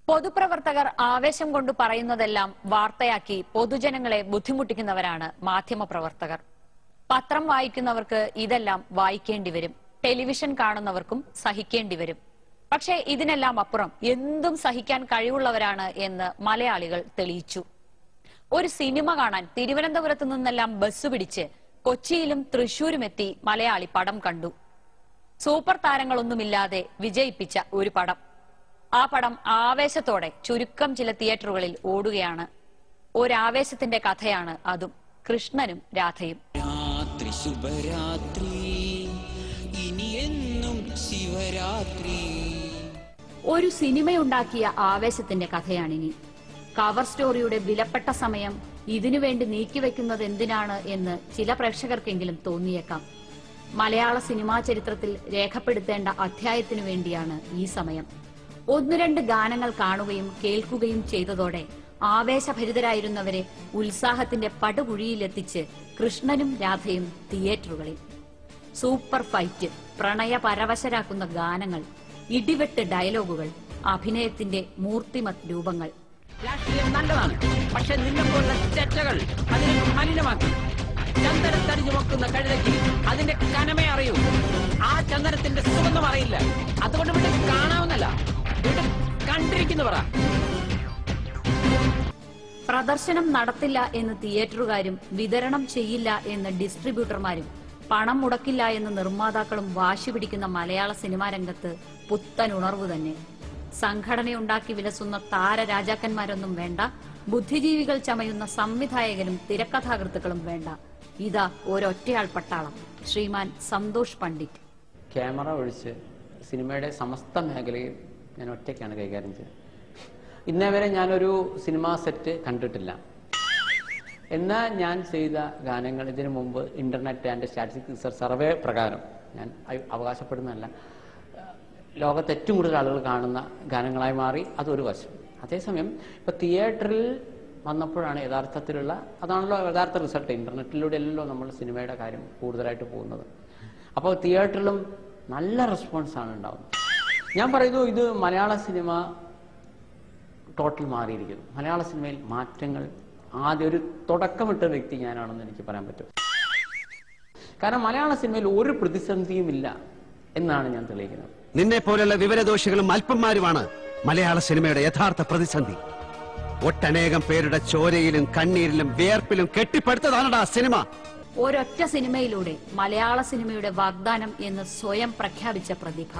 പൊതുപ്രവർത്തകർ ആവേശം കൊണ്ട് പറയുന്നതെല്ലാം വാർത്തയാക്കി പൊതുജനങ്ങളെ ബുദ്ധിമുട്ടിക്കുന്നവരാണ് മാധ്യമപ്രവർത്തകർ. പത്രം വായിക്കുന്നവർക്ക് ഇതെല്ലാം വായിക്കേണ്ടി വരും, ടെലിവിഷൻ കാണുന്നവർക്കും സഹിക്കേണ്ടി വരും. പക്ഷേ ഇതിനെല്ലാം അപ്പുറം എന്തും സഹിക്കാൻ കഴിവുള്ളവരാണ് എന്ന് മലയാളികൾ തെളിയിച്ചു. ഒരു സിനിമ കാണാൻ തിരുവനന്തപുരത്ത് നിന്നെല്ലാം ബസ് പിടിച്ച് കൊച്ചിയിലും തൃശൂരും എത്തി മലയാളി പടം കണ്ടു. സൂപ്പർ താരങ്ങളൊന്നുമില്ലാതെ വിജയിപ്പിച്ച ഒരു പടം. ആ പടം ആവേശത്തോടെ ചുരുക്കം ചില തിയേറ്ററുകളിൽ ഓടുകയാണ്. ഒരാവേശത്തിന്റെ കഥയാണ് അതും, കൃഷ്ണനും രാധയും. രാത്രി ശുഭരാത്രി, ഇനിയെന്നും ശിവരാത്രി. ഒരു സിനിമയുണ്ടാക്കിയ ആവേശത്തിന്റെ കഥയാണിനി. കവർ സ്റ്റോറിയുടെ വിലപ്പെട്ട സമയം ഇതിനുവേണ്ടി നീക്കിവെക്കുന്നത് എന്തിനാണ് എന്ന് ചില പ്രേക്ഷകർക്കെങ്കിലും തോന്നിയേക്കാം. മലയാള സിനിമാ ചരിത്രത്തിൽ രേഖപ്പെടുത്തേണ്ട അധ്യായത്തിനു വേണ്ടിയാണ് ഈ സമയം. 1-2 ഗാനങ്ങൾ കാണുകയും കേൾക്കുകയും ചെയ്തതോടെ ആവേശഭരിതരായിരുന്നവരെ ഉത്സാഹത്തിന്റെ പടുകുഴിയിലെത്തിച്ച് കൃഷ്ണനും രാധയും തിയേറ്ററുകളിൽ. സൂപ്പർ ഫൈറ്റ്, പ്രണയ പരവശരാക്കുന്ന ഗാനങ്ങൾ, ഇടിവെട്ട് ഡയലോഗുകൾ, അഭിനയത്തിന്റെ മൂർത്തിമത് രൂപങ്ങൾ. രാഷ്ട്രീയം നല്ലതാണ്, പക്ഷെ നിന്നെപ്പോലുള്ള ചർച്ചകൾ അതിനെ മലിനമാക്കി. ചന്ദനത്തടിഞ്ഞു വെക്കുന്ന കഴുതയ്ക്ക് അതിന്റെ കനമേ അറിയൂ, ആ ചന്ദനത്തിന്റെ സുഗന്ധം അറിയില്ല. അതുകൊണ്ട് ഇവിടെ കാണാവുന്നല്ല, ഇവിടെ കണ്ടിരിക്കുന്നവരാ. പ്രദർശനം നടത്തില്ല എന്ന് തിയേറ്ററുകാരും വിതരണം ചെയ്യില്ല എന്ന് ഡിസ്ട്രിബ്യൂട്ടർമാരും പണം മുടക്കില്ല എന്ന് നിർമ്മാതാക്കളും വാശി പിടിക്കുന്ന മലയാള സിനിമാ രംഗത്ത് പുത്തൻ ഉണർവ് തന്നെ. സംഘടനയുണ്ടാക്കി വിലസുന്ന താരരാജാക്കന്മാരൊന്നും വേണ്ട, ബുദ്ധിജീവികൾ ചമയുന്ന സംവിധായകരും തിരക്കഥാകൃത്തുക്കളും വേണ്ട. ഇതാ ഒരൊറ്റയാൾ പട്ടാളം, ശ്രീമാൻ സന്തോഷ് പണ്ഡിറ്റ്. ക്യാമറ ഒഴിച്ച് സിനിമയുടെ സമസ്ത മേഖലയിൽ ഞാൻ ഒറ്റയ്ക്കാണ് കൈകാര്യം ചെയ്തത്. ഇന്നേ വരെ ഞാനൊരു സിനിമാ സെറ്റ് കണ്ടിട്ടില്ല. എന്നാൽ ഞാൻ ചെയ്ത ഗാനങ്ങൾ ഇതിനു മുമ്പ് ഇന്റർനെറ്റ് ആൻഡ് സ്റ്റാറ്റിസ്റ്റിക്സ് സർവേ പ്രകാരം, ഞാൻ അവകാശപ്പെടുന്നതല്ല, ലോകത്ത് ഏറ്റവും കൂടുതൽ ആളുകൾ കാണുന്ന ഗാനങ്ങളായി മാറി. അതൊരു വശം. അതേസമയം ഇപ്പൊ തിയേറ്ററിൽ വന്നപ്പോഴാണ് യഥാർത്ഥത്തിലുള്ള, അതാണല്ലോ യഥാർത്ഥ റിസൾട്ട്. ഇന്റർനെറ്റിലൂടെ അല്ലല്ലോ നമ്മൾ സിനിമയുടെ കാര്യം കൂടുതലായിട്ട് പോകുന്നത്. അപ്പോൾ തിയേറ്ററിലും നല്ല റെസ്പോൺസാണ് ഉണ്ടാവുന്നത്. ഞാൻ പറയുന്നു, ഇത് മലയാള സിനിമ ടോട്ടൽ മാറിയിരിക്കുന്നു. മലയാള സിനിമയിൽ മാറ്റങ്ങൾ ആദ്യം ഒരു തുടക്കമിട്ട വ്യക്തി ഞാനാണെന്ന് എനിക്ക് പറയാൻ പറ്റും. കാരണം മലയാള സിനിമയിൽ ഒരു പ്രതിസന്ധിയും ഇല്ല എന്നാണ് ഞാൻ തെളിയിക്കുന്നത്. നിന്നെ പോലുള്ള വിവരദോഷികളും അല്പന്മാരുമാണ് മലയാള സിനിമയുടെ യഥാർത്ഥ പ്രതിസന്ധി. ഒട്ടനേകം പേരുടെ ചോരയിലും കണ്ണീരിലും വിയർപ്പിലും കെട്ടിപ്പടുത്തതാണടാ സിനിമ. ഒരൊറ്റ സിനിമയിലൂടെ മലയാള സിനിമയുടെ വാഗ്ദാനം എന്ന് സ്വയം പ്രഖ്യാപിച്ച പ്രതിഭ.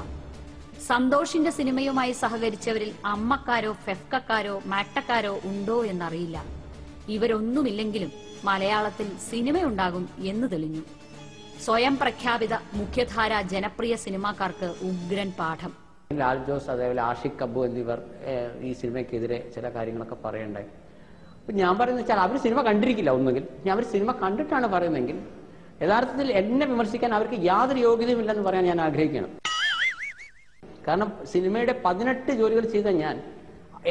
സന്തോഷിന്റെ സിനിമയുമായി സഹകരിച്ചവരിൽ അമ്മക്കാരോ ഫെഫ്കക്കാരോ മാക്ടക്കാരോ ഉണ്ടോ എന്നറിയില്ല. ഇവരൊന്നുമില്ലെങ്കിലും മലയാളത്തിൽ സിനിമയുണ്ടാകും എന്ന് തെളിഞ്ഞു. സ്വയം പ്രഖ്യാപിത മുഖ്യധാര ജനപ്രിയ സിനിമാക്കാർക്ക് ഉഗ്രൻ പാഠം. ലാൽ ജോസ്, അതേപോലെ ആഷിഖ് അബു എന്നിവർ ഈ സിനിമയ്ക്കെതിരെ ചില കാര്യങ്ങളൊക്കെ പറയണ്ടായി. ഞാൻ പറയുന്നത് വെച്ചാൽ അവർ സിനിമ കണ്ടിരിക്കില്ല. ഒന്നുകിൽ അവർ സിനിമ കണ്ടിട്ടാണ് പറയുന്നതെങ്കിൽ യഥാർത്ഥത്തിൽ എന്നെ വിമർശിക്കാൻ അവർക്ക് യാതൊരു യോഗ്യതയുമില്ലെന്ന് പറയാൻ ഞാൻ ആഗ്രഹിക്കണം. കാരണം സിനിമയുടെ 18 ജോലികൾ ചെയ്ത ഞാൻ,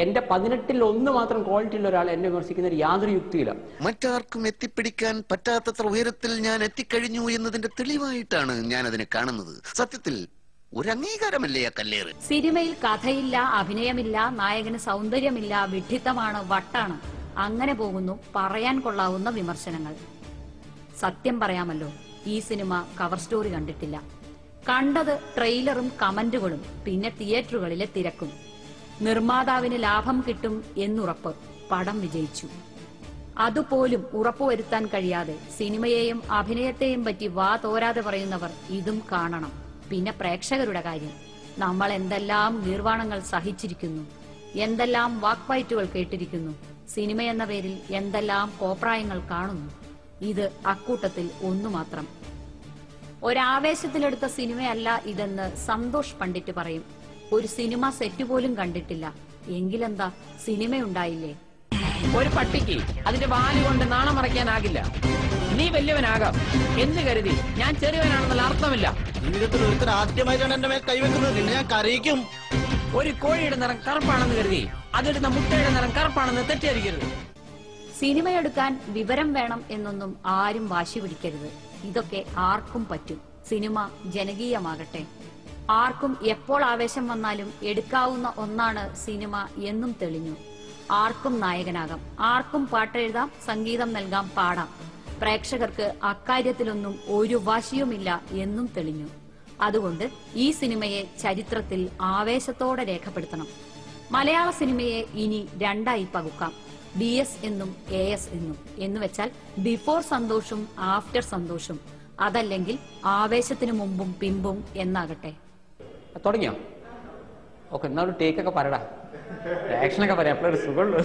എന്റെ 18-ൽ 1 മാത്രം ക്വാളിറ്റി ഉള്ള ഒരാൾ എന്നെ വിമർശിക്കുന്നതിൽ യാതൊരു യുക്തിയില്ല. മറ്റാർക്കും എത്തിപ്പിടിക്കാൻ പറ്റാത്തത്ര ഉയരത്തിൽ ഞാൻ എത്തിക്കഴിഞ്ഞു എന്നതിന്റെ തെളിവായിട്ടാണ് ഞാൻ അതിനെ കാണുന്നത്. സത്യത്തിൽ ഒരു അംഗീകാരമല്ലേ ആ കല്ലേറ്. സിനിമയിൽ കഥയില്ല, അഭിനയമില്ല, നായകന് സൗന്ദര്യമില്ല, വിഡ്ഢിത്തമാണ്, വട്ടാണ്, അങ്ങനെ പോകുന്നു പറയാൻ കൊള്ളാവുന്ന വിമർശനങ്ങൾ. സത്യം പറയാമല്ലോ, ഈ സിനിമ കവർ സ്റ്റോറി കണ്ടിട്ടില്ല. കണ്ടത് ട്രെയിലറും കമന്റുകളും, പിന്നെ തിയേറ്ററുകളിലെ തിരക്കും. നിർമ്മാതാവിന് ലാഭം കിട്ടും എന്നുറപ്പ്, പടം വിജയിച്ചു. അതുപോലും ഉറപ്പുവരുത്താൻ കഴിയാതെ സിനിമയെയും അഭിനയത്തെയും പറ്റി വാ തോരാതെ പറയുന്നവർ ഇതും കാണണം. പിന്നെ പ്രേക്ഷകരുടെ കാര്യം, നമ്മൾ എന്തെല്ലാം ഗീർവാണങ്ങൾ സഹിച്ചിരിക്കുന്നു, എന്തെല്ലാം വാക്പയറ്റുകൾ കേട്ടിരിക്കുന്നു, സിനിമയെന്ന പേരിൽ എന്തെല്ലാം കോപ്രായങ്ങൾ കാണുന്നു. ഇത് അക്കൂട്ടത്തിൽ ഒന്നു മാത്രം. ഒരാവേശത്തിലെടുത്ത സിനിമയല്ല ഇതെന്ന് സന്തോഷ് പണ്ഡിറ്റ് പറയും. ഒരു സിനിമ സെറ്റ് പോലും കണ്ടിട്ടില്ല, എങ്കിലെന്താ, സിനിമയുണ്ടായില്ലേ? ഒരു പട്ടിക്ക് അതിന്റെ വാല് കൊണ്ട് നാണം മറയ്ക്കാനാകില്ല. നീ വലിയവനാകാം എന്ന് കരുതി ഞാൻ ചെറിയവനാണെന്നുള്ള അർത്ഥമില്ല. ജീവിതത്തിൽ ഒരുത്തർ ആദ്യമായിട്ടാണ് എന്റെ മേൽ കൈവെക്കുന്നത്. ഞാൻ കരയിക്കും. ഒരു കോഴിയുടെ നിറം കറുപ്പാണെന്ന് കരുതി അതിടുന്ന മുട്ടയുടെ നിറം കറുപ്പാണെന്ന് തെറ്റിദ്ധരിക്കരുത്. സിനിമയെടുക്കാൻ വിവരം വേണം എന്നൊന്നും ആരും വാശി പിടിക്കരുത്. ഇതൊക്കെ ആർക്കും പറ്റും. സിനിമ ജനകീയമാകട്ടെ. ആർക്കും എപ്പോൾ ആവേശം വന്നാലും എടുക്കാവുന്ന ഒന്നാണ് സിനിമ എന്നും തെളിഞ്ഞു. ആർക്കും നായകനാകാം, ആർക്കും പാട്ടെഴുതാം, സംഗീതം നൽകാം, പാടാം. പ്രേക്ഷകർക്ക് അക്കാര്യത്തിലൊന്നും ഒരു വാശിയുമില്ല എന്നും തെളിഞ്ഞു. അതുകൊണ്ട് ഈ സിനിമയെ ചരിത്രത്തിൽ ആവേശത്തോടെ രേഖപ്പെടുത്തണം. മലയാള സിനിമയെ ഇനി രണ്ടായി പകുക്കാം. BS എന്നും AS എന്നും. എന്നുവെച്ചാൽ ബിഫോർ സന്തോഷും ആഫ്റ്റർ സന്തോഷും, അതല്ലെങ്കിൽ ആവേശത്തിന് മുമ്പും പിമ്പും എന്നാകട്ടെ. തുടങ്ങിയോ? ഓക്കെ, എന്നാലും ടേക്കൊക്കെ പറയടാ, ആക്ഷനൊക്കെ പറയാം, അപ്പോഴൊരു സുഖമുള്ളൂ.